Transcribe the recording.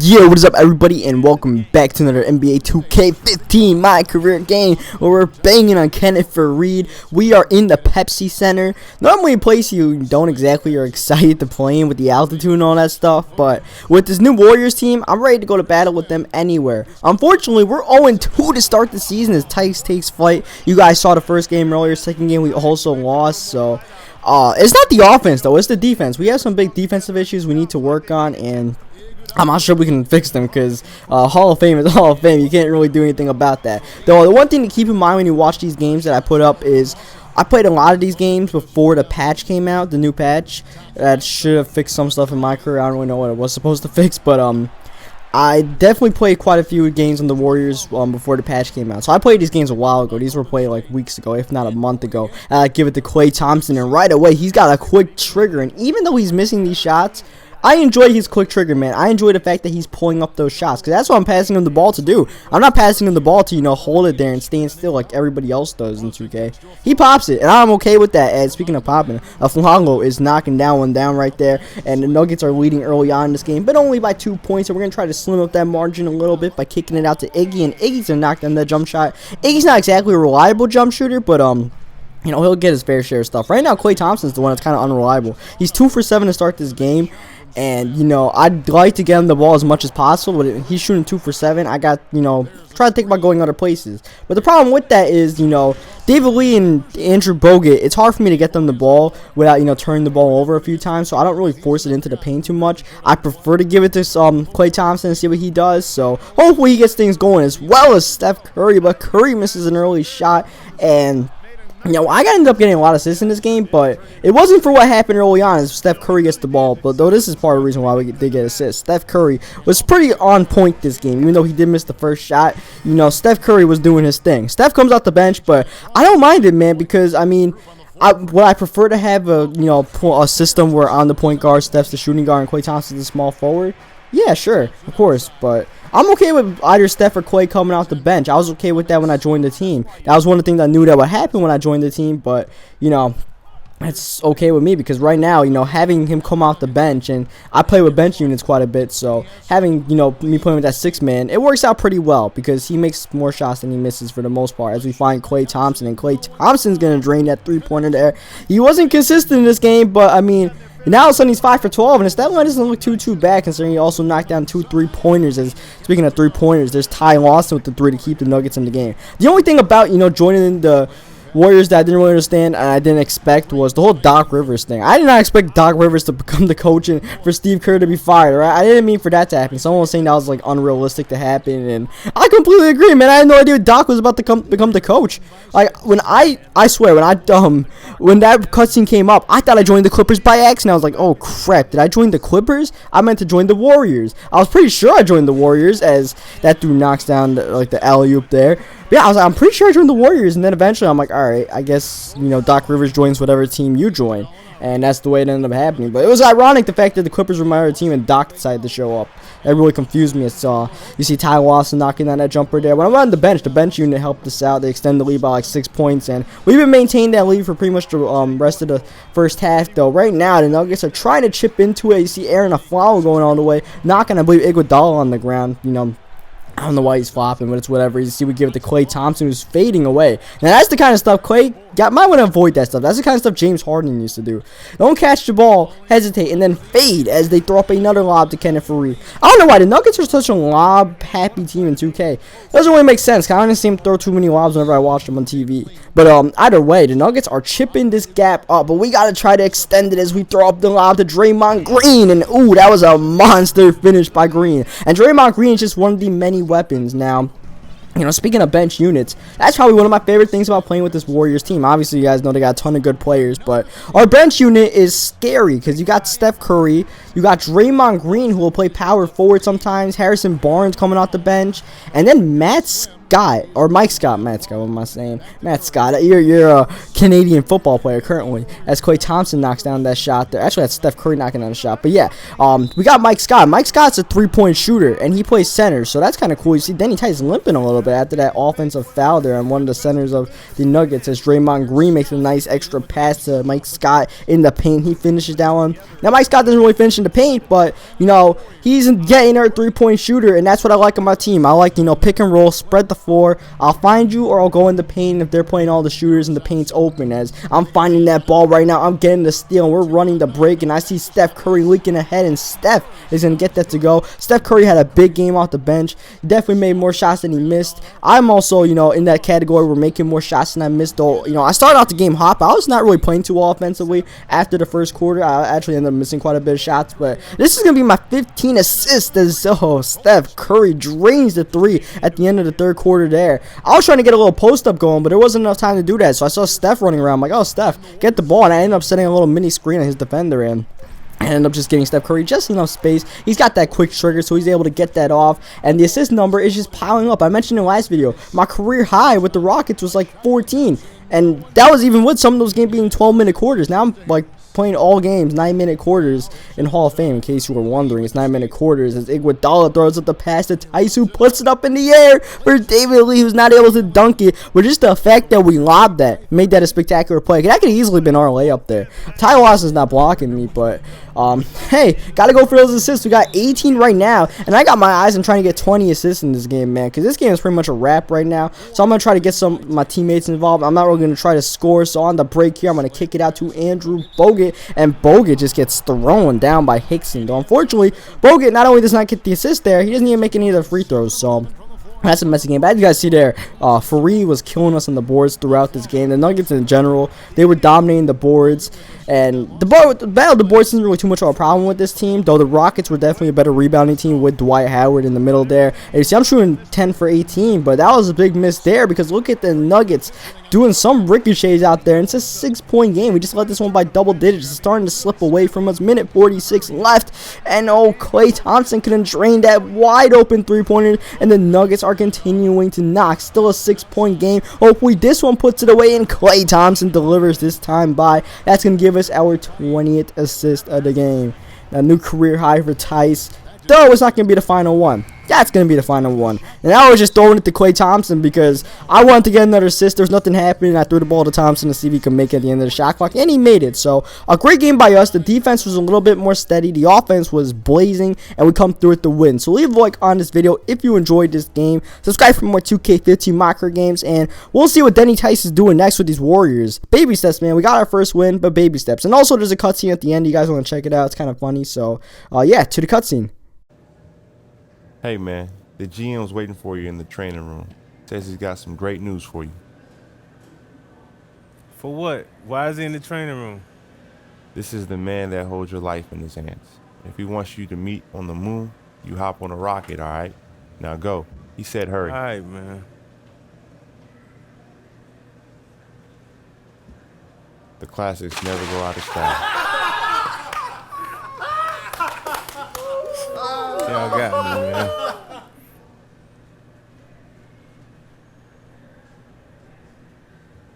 Yo, what is up everybody, and welcome back to another NBA 2K15 my career game where we're banging on Kenneth for Reed. We are in the Pepsi Center. Normally a place you don't exactly are excited to play in with the altitude and all that stuff, but with this new Warriors team, I'm ready to go to battle with them anywhere. Unfortunately, we're 0-2 to start the season as Tice takes flight. You guys saw the first game earlier, second game we also lost, so it's not the offense though, it's the defense. We have some big defensive issues we need to work on, and I'm not sure we can fix them because Hall of Fame is Hall of Fame. You can't really do anything about that. Though the one thing to keep in mind when you watch these games that I put up is I played a lot of these games before the patch came out, the new patch. That should have fixed some stuff in my career. I don't really know what it was supposed to fix, but I definitely played quite a few games on the Warriors before the patch came out. So I played these games a while ago. These were played like weeks ago, if not a month ago. I give it to Klay Thompson, and right away he's got a quick trigger. And even though he's missing these shots, I enjoy his quick trigger, man. I enjoy the fact that he's pulling up those shots, because that's what I'm passing him the ball to do. I'm not passing him the ball to, hold it there and stand still like everybody else does in 2K. He pops it, and I'm okay with that. And speaking of popping, Flango is knocking one down right there, and the Nuggets are leading early on in this game, but only by 2 points. And we're going to try to slim up that margin a little bit by kicking it out to Iggy, and Iggy's going to knock down that jump shot. Iggy's not exactly a reliable jump shooter, but he'll get his fair share of stuff. Right now, Klay Thompson's the one that's kind of unreliable. He's 2 for 7 to start this game. And, I'd like to get him the ball as much as possible, but he's shooting 2 for 7. I got, try to think about going other places. But the problem with that is, David Lee and Andrew Bogut, it's hard for me to get them the ball without, turning the ball over a few times. So I don't really force it into the paint too much. I prefer to give it to Klay Thompson and see what he does. So hopefully he gets things going, as well as Steph Curry. But Curry misses an early shot, and I ended up getting a lot of assists in this game, but it wasn't for what happened early on as Steph Curry gets the ball. But though this is part of the reason why we did get assists. Steph Curry was pretty on point this game, even though he did miss the first shot. Steph Curry was doing his thing. Steph comes off the bench, but I don't mind it, man, because would I prefer to have a system where on the point guard, Steph's the shooting guard, and Klay Thompson's the small forward? Yeah, sure, of course, but I'm okay with either Steph or Klay coming off the bench. I was okay with that when I joined the team. That was one of the things I knew that would happen when I joined the team, but, it's okay with me, because right now, having him come off the bench, and I play with bench units quite a bit, so having, me playing with that 6-man, it works out pretty well, because he makes more shots than he misses for the most part, as we find Klay Thompson, and Klay Thompson's going to drain that three-pointer there. He wasn't consistent in this game, but, now all of a sudden he's 5 for 12, and his stat line doesn't look too bad, considering he also knocked down 2 3-pointers. As speaking of 3-pointers, there's Ty Lawson with the 3 to keep the Nuggets in the game. The only thing about joining the Warriors that I didn't really understand and I didn't expect was the whole Doc Rivers thing. I did not expect Doc Rivers to become the coach and for Steve Kerr to be fired, right? I didn't mean for that to happen. Someone was saying that was like unrealistic to happen, and I completely agree, man. I had no idea Doc was about to become the coach. Like when I swear when that cutscene came up, I thought I joined the Clippers by accident. I was like, oh crap, did I join the Clippers? I meant to join the Warriors. I was pretty sure I joined the Warriors, as that dude knocks down the alley-oop there. But yeah, I was like, I'm pretty sure I joined the Warriors, and then eventually I'm like, alright, I guess, Doc Rivers joins whatever team you join, and that's the way it ended up happening. But it was ironic, the fact that the Clippers were my other team and Doc decided to show up. That really confused me. You see Ty Lawson knocking down that jumper there. When I went on the bench unit helped us out. They extended the lead by like 6 points, and we've been maintaining that lead for pretty much the rest of the first half, though. Right now, the Nuggets are trying to chip into it. You see Aaron Aflalo going all the way, knocking, I believe, Iguodala on the ground, I don't know why he's flopping, but it's whatever. You see, we give it to Klay Thompson, who's fading away. Now, that's the kind of stuff Klay might want to avoid that stuff. That's the kind of stuff James Harden used to do. Don't catch the ball, hesitate, and then fade as they throw up another lob to Kenneth for Reed. I don't know why the Nuggets are such a lob-happy team in 2K. It doesn't really make sense. I don't see them throw too many lobs whenever I watch them on TV. But either way, the Nuggets are chipping this gap up, but we got to try to extend it as we throw up the lob to Draymond Green. And, ooh, that was a monster finish by Green. And Draymond Green is just one of the many weapons now. Speaking of bench units, that's probably one of my favorite things about playing with this Warriors team. Obviously, you guys know they got a ton of good players, but our bench unit is scary because you got Steph Curry, you got Draymond Green, who will play power forward sometimes, Harrison Barnes coming off the bench, and then Matt Scott, or Mike Scott, Matt Scott, what am I saying? Matt Scott, you're a Canadian football player currently, as Klay Thompson knocks down that shot there. Actually, that's Steph Curry knocking down the shot. But yeah, we got Mike Scott. Mike Scott's a three-point shooter, and he plays center, so that's kind of cool. You see Denny Tice limping a little bit after that offensive foul there on one of the centers of the Nuggets, as Draymond Green makes a nice extra pass to Mike Scott in the paint. He finishes that one. Now, Mike Scott doesn't really finish in the paint, but, you know, he's getting our three-point shooter, and that's what I like on my team. I like, you know, pick and roll, spread the floor. I'll find you, or I'll go in the paint if they're playing all the shooters and the paint's open. As I'm finding that ball right now, I'm getting the steal, and we're running the break, and I see Steph Curry leaking ahead, and Steph is going to get that to go. Steph Curry had a big game off the bench. He definitely made more shots than he missed. I'm also, you know, in that category. We're making more shots than I missed, though. You know, I started out the game hot, but I was not really playing too well offensively after the first quarter. I actually ended up missing quite a bit of shots, but this is going to be my 15 assists as Steph Curry drains the three at the end of the third quarter there. I was trying to get a little post-up going, but there wasn't enough time to do that, so I saw Steph running around. I'm like, oh, Steph, get the ball, and I ended up setting a little mini screen on his defender, and I ended up just getting Steph Curry just enough space. He's got that quick trigger, so he's able to get that off, and the assist number is just piling up. I mentioned in the last video, my career high with the Rockets was like 14, and that was even with some of those games being 12-minute quarters. Now I'm like playing all games 9-minute quarters in Hall of Fame, in case you were wondering. It's 9-minute quarters as Iguodala throws up the pass to Tice, who puts it up in the air for David Lee, who's not able to dunk it, but just the fact that we lobbed that made that a spectacular play. That could have easily been our layup there. Ty Lawson's not blocking me, but hey, gotta go for those assists. We got 18 right now, and I got my eyes on trying to get 20 assists in this game, man, because this game is pretty much a wrap right now. So I'm gonna try to get some of my teammates involved. I'm not really gonna try to score, so on the break here, I'm gonna kick it out to Andrew Bogut, and Bogut just gets thrown down by Hickson. Though unfortunately, Bogut not only does not get the assist there, he doesn't even make any of the free throws. So that's a messy game. But as you guys see there, Fareed was killing us on the boards throughout this game. The Nuggets in general, they were dominating the boards. And the battle of the boards isn't really too much of a problem with this team, though the Rockets were definitely a better rebounding team with Dwight Howard in the middle there. And you see, I'm shooting 10 for 18, but that was a big miss there because look at the Nuggets doing some ricochets out there. And it's a 6-point game. We just let this one by double digits. It's starting to slip away from us. Minute 46 left, and oh, Klay Thompson couldn't drain that wide open three-pointer, and the Nuggets are continuing to knock. Still a 6-point game. Hopefully this one puts it away, and Klay Thompson delivers this time by. That's going to give us our 20th assist of the game. A new career high for Tice, though it's not going to be the final one. That's going to be the final one. And I was just throwing it to Klay Thompson because I wanted to get another assist. There's nothing happening. I threw the ball to Thompson to see if he could make it at the end of the shot clock, and he made it. So a great game by us. The defense was a little bit more steady. The offense was blazing, and we come through with the win. So leave a like on this video if you enjoyed this game. Subscribe for more 2K15 micro games, and we'll see what Denny Tice is doing next with these Warriors. Baby steps, man. We got our first win, but baby steps. And also there's a cutscene at the end. You guys want to check it out. It's kind of funny. So yeah, to the cutscene. Hey man, the GM's waiting for you in the training room. Says he's got some great news for you. For what? Why is he in the training room? This is the man that holds your life in his hands. If he wants you to meet on the moon, you hop on a rocket, alright? Now go. He said hurry. Alright, man. The classics never go out of style. Y'all got me, man.